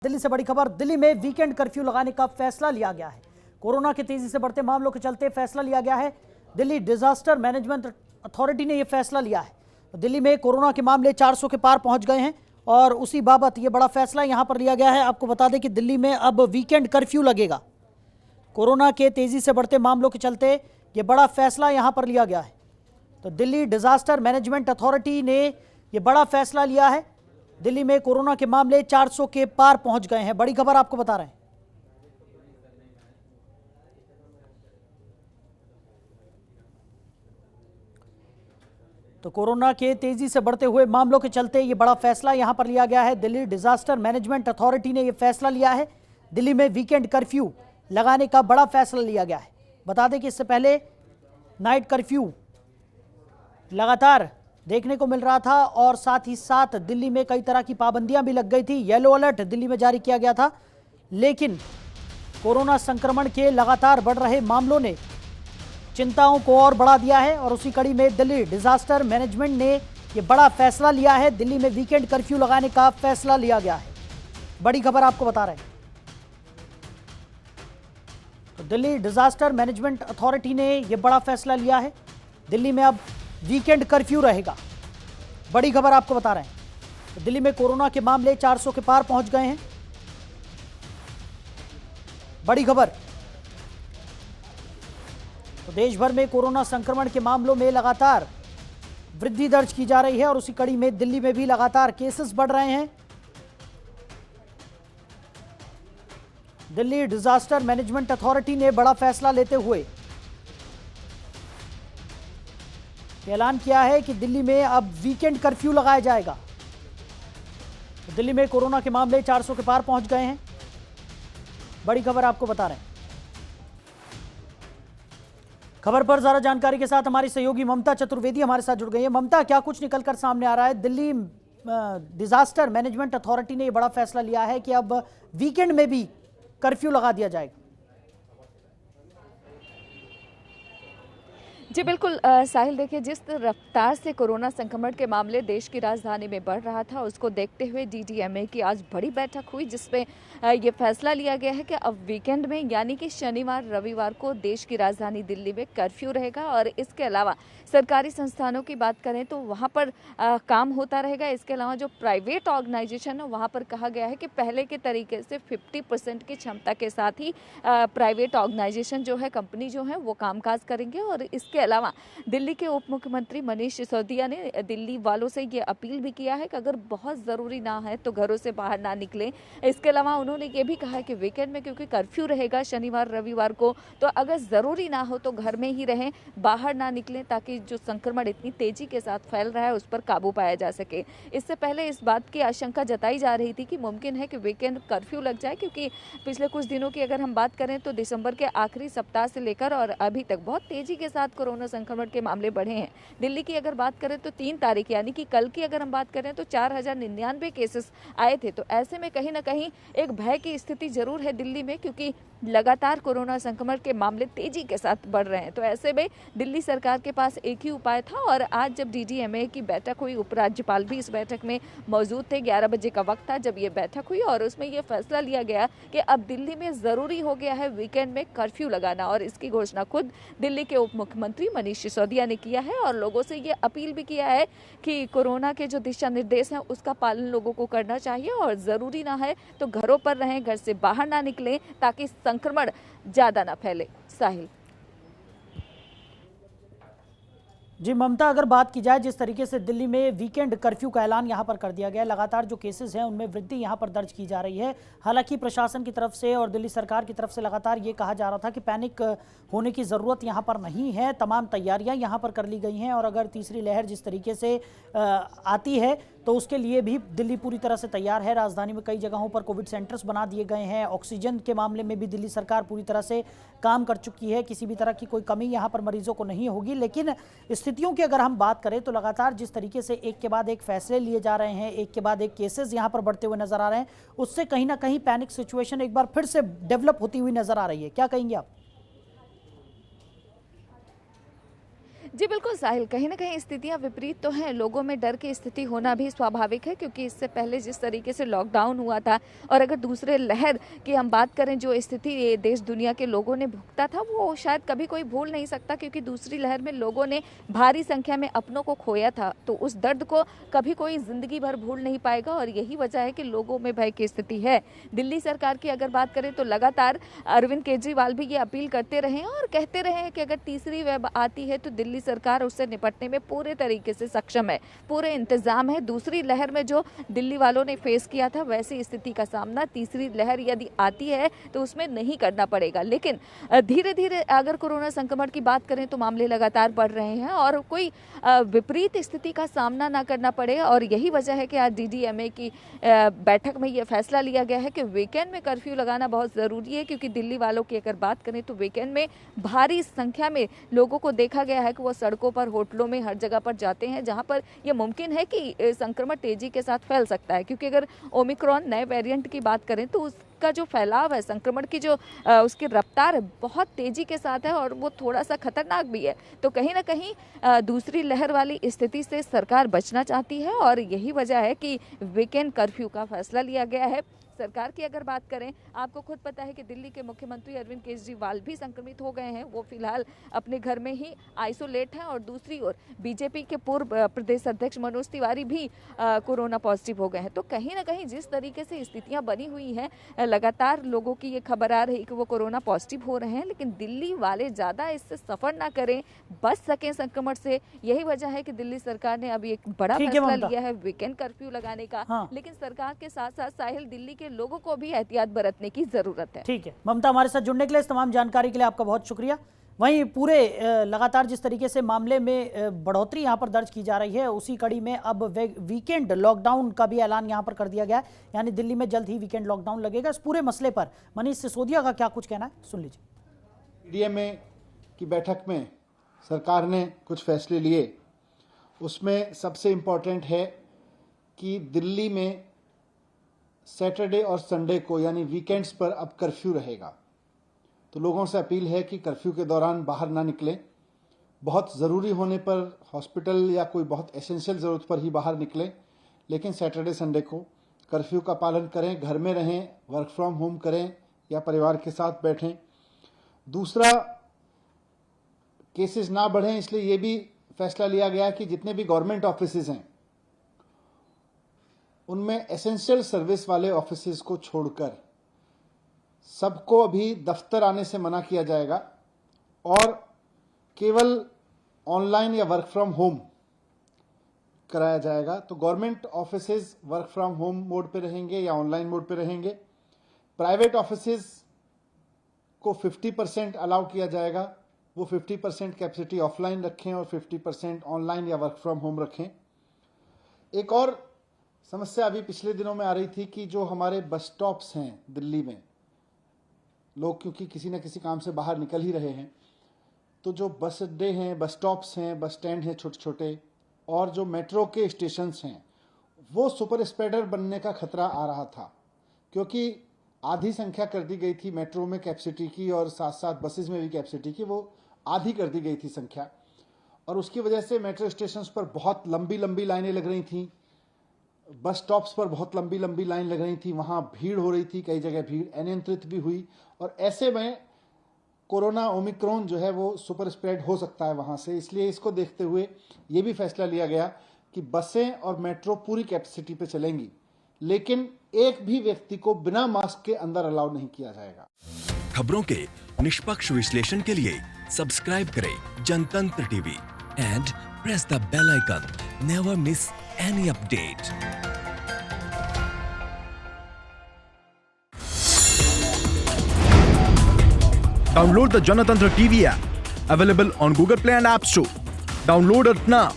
दिल्ली से बड़ी खबर। दिल्ली में वीकेंड कर्फ्यू लगाने का फैसला लिया गया है। कोरोना के तेजी से बढ़ते मामलों के चलते फैसला लिया गया है। दिल्ली डिजास्टर मैनेजमेंट अथॉरिटी ने यह फैसला लिया है। दिल्ली में कोरोना के मामले 400 के पार पहुंच गए हैं और उसी बाबत यह बड़ा फैसला यहां पर लिया गया है। आपको बता दें कि दिल्ली में अब वीकेंड कर्फ्यू लगेगा। कोरोना के तेजी से बढ़ते मामलों के चलते यह बड़ा फैसला यहां पर लिया गया है। तो दिल्ली डिजास्टर मैनेजमेंट अथॉरिटी ने यह बड़ा फैसला लिया है। दिल्ली में कोरोना के मामले 400 के पार पहुंच गए हैं। बड़ी खबर आपको बता रहे हैं। तो कोरोना के तेजी से बढ़ते हुए मामलों के चलते यह बड़ा फैसला यहां पर लिया गया है। दिल्ली डिजास्टर मैनेजमेंट अथॉरिटी ने यह फैसला लिया है। दिल्ली में वीकेंड कर्फ्यू लगाने का बड़ा फैसला लिया गया है। बता दें कि इससे पहले नाइट कर्फ्यू लगातार देखने को मिल रहा था और साथ ही साथ दिल्ली में कई तरह की पाबंदियां भी लग गई थी। येलो अलर्ट दिल्ली में जारी किया गया था, लेकिन कोरोना संक्रमण के लगातार बढ़ रहे मामलों ने चिंताओं को और बढ़ा दिया है और उसी कड़ी में दिल्ली डिजास्टर मैनेजमेंट ने यह बड़ा फैसला लिया है। दिल्ली में वीकेंड कर्फ्यू लगाने का फैसला लिया गया है। बड़ी खबर आपको बता रहे हैं। तो दिल्ली डिजास्टर मैनेजमेंट अथॉरिटी ने यह बड़ा फैसला लिया है। दिल्ली में अब वीकेंड कर्फ्यू रहेगा। बड़ी खबर आपको बता रहे हैं। तो दिल्ली में कोरोना के मामले 400 के पार पहुंच गए हैं। बड़ी खबर। तो देश भर में कोरोना संक्रमण के मामलों में लगातार वृद्धि दर्ज की जा रही है और उसी कड़ी में दिल्ली में भी लगातार केसेस बढ़ रहे हैं। दिल्ली डिजास्टर मैनेजमेंट अथॉरिटी ने बड़ा फैसला लेते हुए ऐलान किया है कि दिल्ली में अब वीकेंड कर्फ्यू लगाया जाएगा। तो दिल्ली में कोरोना के मामले 400 के पार पहुंच गए हैं। बड़ी खबर आपको बता रहे हैं। खबर पर ज्यादा जानकारी के साथ हमारी सहयोगी ममता चतुर्वेदी हमारे साथ जुड़ गई है। ममता, क्या कुछ निकलकर सामने आ रहा है? दिल्ली डिजास्टर मैनेजमेंट अथॉरिटी ने यह बड़ा फैसला लिया है कि अब वीकेंड में भी कर्फ्यू लगा दिया जाएगा। जी बिल्कुल साहिल, देखिए जिस रफ्तार से कोरोना संक्रमण के मामले देश की राजधानी में बढ़ रहा था, उसको देखते हुए डीडीएमए की आज बड़ी बैठक हुई, जिसमें ये फैसला लिया गया है कि अब वीकेंड में यानी कि शनिवार रविवार को देश की राजधानी दिल्ली में कर्फ्यू रहेगा और इसके अलावा सरकारी संस्थानों की बात करें तो वहाँ पर काम होता रहेगा। इसके अलावा जो प्राइवेट ऑर्गेनाइजेशन है वहाँ पर कहा गया है कि पहले के तरीके से 50% की क्षमता के साथ ही प्राइवेट ऑर्गेनाइजेशन जो है, कंपनी जो है वो कामकाज करेंगे। और इसके अलावा दिल्ली के उप मुख्यमंत्री मनीष सिसोदिया ने दिल्ली वालों से ये अपील भी किया है कि अगर बहुत ज़रूरी ना है तो घरों से बाहर ना निकलें। इसके अलावा उन्होंने ये भी कहा है कि वीकेंड में क्योंकि कर्फ्यू रहेगा शनिवार रविवार को, तो अगर ज़रूरी ना हो तो घर में ही रहें, बाहर ना निकलें, ताकि जो संक्रमण इतनी तेज़ी के साथ फैल रहा है उस पर काबू पाया जा सके। इससे पहले इस बात की आशंका जताई जा रही थी कि मुमकिन है कि वीकेंड कर्फ्यू लग जाए, क्योंकि पिछले कुछ दिनों की अगर हम बात करें तो दिसंबर के आखिरी सप्ताह से लेकर और अभी तक बहुत तेज़ी के साथ कोरोना संक्रमण के मामले बढ़े हैं। दिल्ली की अगर बात करें तो 3 तारीख यानी कि कल की अगर हम बात करें तो 4099 केसेस आए थे। तो ऐसे में कहीं ना कहीं एक भय की स्थिति जरूर है दिल्ली में, क्योंकि लगातार कोरोना संक्रमण के मामले तेजी के साथ बढ़ रहे हैं। तो ऐसे में दिल्ली सरकार के पास एक ही उपाय था और आज जब डीडीएमए की बैठक हुई, उपराज्यपाल भी इस बैठक में मौजूद थे। 11 बजे का वक्त था जब ये बैठक हुई और उसमें यह फैसला लिया गया कि अब दिल्ली में ज़रूरी हो गया है वीकेंड में कर्फ्यू लगाना। और इसकी घोषणा खुद दिल्ली के उप मुख्यमंत्री मनीष सिसोदिया ने किया है और लोगों से ये अपील भी किया है कि कोरोना के जो दिशा निर्देश हैं उसका पालन लोगों को करना चाहिए और ज़रूरी ना है तो घरों पर रहें, घर से बाहर ना निकलें, ताकि संक्रमण ज़्यादा ना फैले। साहिल। जी ममता, अगर बात की जाए जिस तरीके से दिल्ली में वीकेंड कर्फ्यू का ऐलान यहां पर कर दिया गया है, लगातार जो केसेस हैं उनमें वृद्धि यहां पर दर्ज की जा रही है। हालांकि प्रशासन की तरफ से और दिल्ली सरकार की तरफ से लगातार ये कहा जा रहा था कि पैनिक होने की ज़रूरत यहां पर नहीं है, तमाम तैयारियां यहां पर कर ली गई हैं और अगर तीसरी लहर जिस तरीके से आती है तो उसके लिए भी दिल्ली पूरी तरह से तैयार है। राजधानी में कई जगहों पर कोविड सेंटर्स बना दिए गए हैं। ऑक्सीजन के मामले में भी दिल्ली सरकार पूरी तरह से काम कर चुकी है। किसी भी तरह की कोई कमी यहाँ पर मरीजों को नहीं होगी। लेकिन स्थितियों की अगर हम बात करें तो लगातार जिस तरीके से एक के बाद एक फैसले लिए जा रहे हैं, एक के बाद एक केसेस यहाँ पर बढ़ते हुए नजर आ रहे हैं, उससे कहीं ना कहीं पैनिक सिचुएशन एक बार फिर से डेवलप होती हुई नजर आ रही है। क्या कहेंगे आप? जी बिल्कुल साहिल, कहीं ना कहीं स्थितियां विपरीत तो हैं। लोगों में डर की स्थिति होना भी स्वाभाविक है, क्योंकि इससे पहले जिस तरीके से लॉकडाउन हुआ था और अगर दूसरे लहर की हम बात करें, जो स्थिति ये देश दुनिया के लोगों ने भुगता था, वो शायद कभी कोई भूल नहीं सकता, क्योंकि दूसरी लहर में लोगों ने भारी संख्या में अपनों को खोया था। तो उस दर्द को कभी कोई जिंदगी भर भूल नहीं पाएगा और यही वजह है कि लोगों में भय की स्थिति है। दिल्ली सरकार की अगर बात करें तो लगातार अरविंद केजरीवाल भी ये अपील करते रहे हैं और कहते रहे हैं कि अगर तीसरी वेव आती है तो दिल्ली सरकार उससे निपटने में पूरे तरीके से सक्षम है, पूरे इंतजाम है। दूसरी लहर में जो दिल्ली वालों ने फेस किया था, वैसी स्थिति का सामना तीसरी लहर यदि आती है तो उसमें नहीं करना पड़ेगा। लेकिन धीरे धीरे अगर कोरोना संक्रमण की बात करें तो मामले लगातार बढ़ रहे हैं और कोई विपरीत स्थिति का सामना ना करना पड़े। और यही वजह है कि आज DDMA की बैठक में यह फैसला लिया गया है कि वीकेंड में कर्फ्यू लगाना बहुत ज़रूरी है, क्योंकि दिल्ली वालों की अगर बात करें तो वीकेंड में भारी संख्या में लोगों को देखा गया है कि वो सड़कों पर, होटलों में, हर जगह पर जाते हैं, जहां पर यह मुमकिन है कि संक्रमण तेजी के साथ फैल सकता है। क्योंकि अगर ओमिक्रॉन नए वेरिएंट की बात करें तो उसका जो फैलाव है, संक्रमण की जो उसकी रफ्तार है, बहुत तेजी के साथ है और वो थोड़ा सा खतरनाक भी है। तो कहीं ना कहीं दूसरी लहर वाली स्थिति से सरकार बचना चाहती है और यही वजह है कि वीकेंड कर्फ्यू का फैसला लिया गया है। सरकार की अगर बात करें, आपको खुद पता है कि दिल्ली के मुख्यमंत्री अरविंद केजरीवाल भी संक्रमित हो गए हैं। वो फिलहाल अपने घर में ही आइसोलेट हैं और दूसरी ओर बीजेपी के पूर्व प्रदेश अध्यक्ष मनोज तिवारी भी कोरोना पॉजिटिव हो गए हैं। तो कहीं ना कहीं जिस तरीके से स्थितियां बनी हुई हैं, लगातार लोगों की ये खबर आ रही कि वो कोरोना पॉजिटिव हो रहे हैं, लेकिन दिल्ली वाले ज़्यादा इससे सफ़र ना करें, बच सकें संक्रमण से। यही वजह है कि दिल्ली सरकार ने अभी एक बड़ा फैसला लिया है वीकेंड कर्फ्यू लगाने का। हाँ। लेकिन सरकार के साथ साथ साहिल, दिल्ली के लोगों को भी एहतियात बरतने की जरूरत है। ठीक है ममता, हमारे साथ जुड़ने के लिए, इस तमाम जानकारी के लिए आपका बहुत शुक्रिया। वहीं पूरे लगातार जिस तरीके से मामले में बढ़ोतरी यहां पर दर्ज की जा रही है, उसी कड़ी में अब वीकेंड लॉकडाउन का भी ऐलान यहां पर कर दिया गया है। यानी दिल्ली में जल्द ही वीकेंड लॉकडाउन लगेगा। इस पूरे मसले पर मनीष सिसोदिया का क्या कुछ कहना है, सुन लीजिए। DDMA की बैठक में सरकार ने कुछ फैसले लिए। उसमें सबसे इम्पोर्टेंट है कि दिल्ली में सैटरडे और संडे को, यानी वीकेंड्स पर अब कर्फ्यू रहेगा। तो लोगों से अपील है कि कर्फ्यू के दौरान बाहर ना निकलें। बहुत ज़रूरी होने पर हॉस्पिटल या कोई बहुत एसेंशियल ज़रूरत पर ही बाहर निकलें, लेकिन सैटरडे संडे को कर्फ्यू का पालन करें, घर में रहें, वर्क फ्रॉम होम करें या परिवार के साथ बैठें। दूसरा, केसेस ना बढ़ें, इसलिए ये भी फैसला लिया गया कि जितने भी गवर्नमेंट ऑफिसेज हैं उनमें एसेंशियल सर्विस वाले ऑफिसेज को छोड़कर सबको अभी दफ्तर आने से मना किया जाएगा और केवल ऑनलाइन या वर्क फ्रॉम होम कराया जाएगा। तो government offices work from home mode पे रहेंगे या ऑनलाइन मोड पे रहेंगे। प्राइवेट ऑफिसेज को 50% अलाउ किया जाएगा। वो 50% कैपेसिटी ऑफलाइन रखें और 50% ऑनलाइन या वर्क फ्रॉम होम रखें। एक और समस्या अभी पिछले दिनों में आ रही थी कि जो हमारे बस स्टॉप्स हैं दिल्ली में, लोग क्योंकि किसी न किसी काम से बाहर निकल ही रहे हैं, तो जो बस अड्डे हैं, बस स्टॉप्स हैं, बस स्टैंड हैं छोटे छोटे, और जो मेट्रो के स्टेशंस हैं, वो सुपर स्प्रेडर बनने का खतरा आ रहा था। क्योंकि आधी संख्या कर दी गई थी मेट्रो में कैपेसिटी की और साथ साथ बसेस में भी कैपेसिटी की, वो आधी कर दी गई थी संख्या, और उसकी वजह से मेट्रो स्टेशंस पर बहुत लंबी लंबी लाइनें लग रही थी, बस स्टॉप्स पर बहुत लंबी लंबी लाइन लग रही थी, वहाँ भीड़ हो रही थी, कई जगह भीड़ अनियंत्रित भी हुई, और ऐसे में कोरोना ओमिक्रॉन जो है वो सुपर स्प्रेड हो सकता है वहाँ से। इसलिए इसको देखते हुए ये भी फैसला लिया गया कि बसें और मेट्रो पूरी कैपेसिटी पे चलेंगी, लेकिन एक भी व्यक्ति को बिना मास्क के अंदर अलाउ नहीं किया जाएगा। खबरों के निष्पक्ष विश्लेषण के लिए सब्सक्राइब करें Janatantra TV and press the bell icon. Never miss any update. Download the Janatantra TV app, available on Google Play and App Store. Download it now.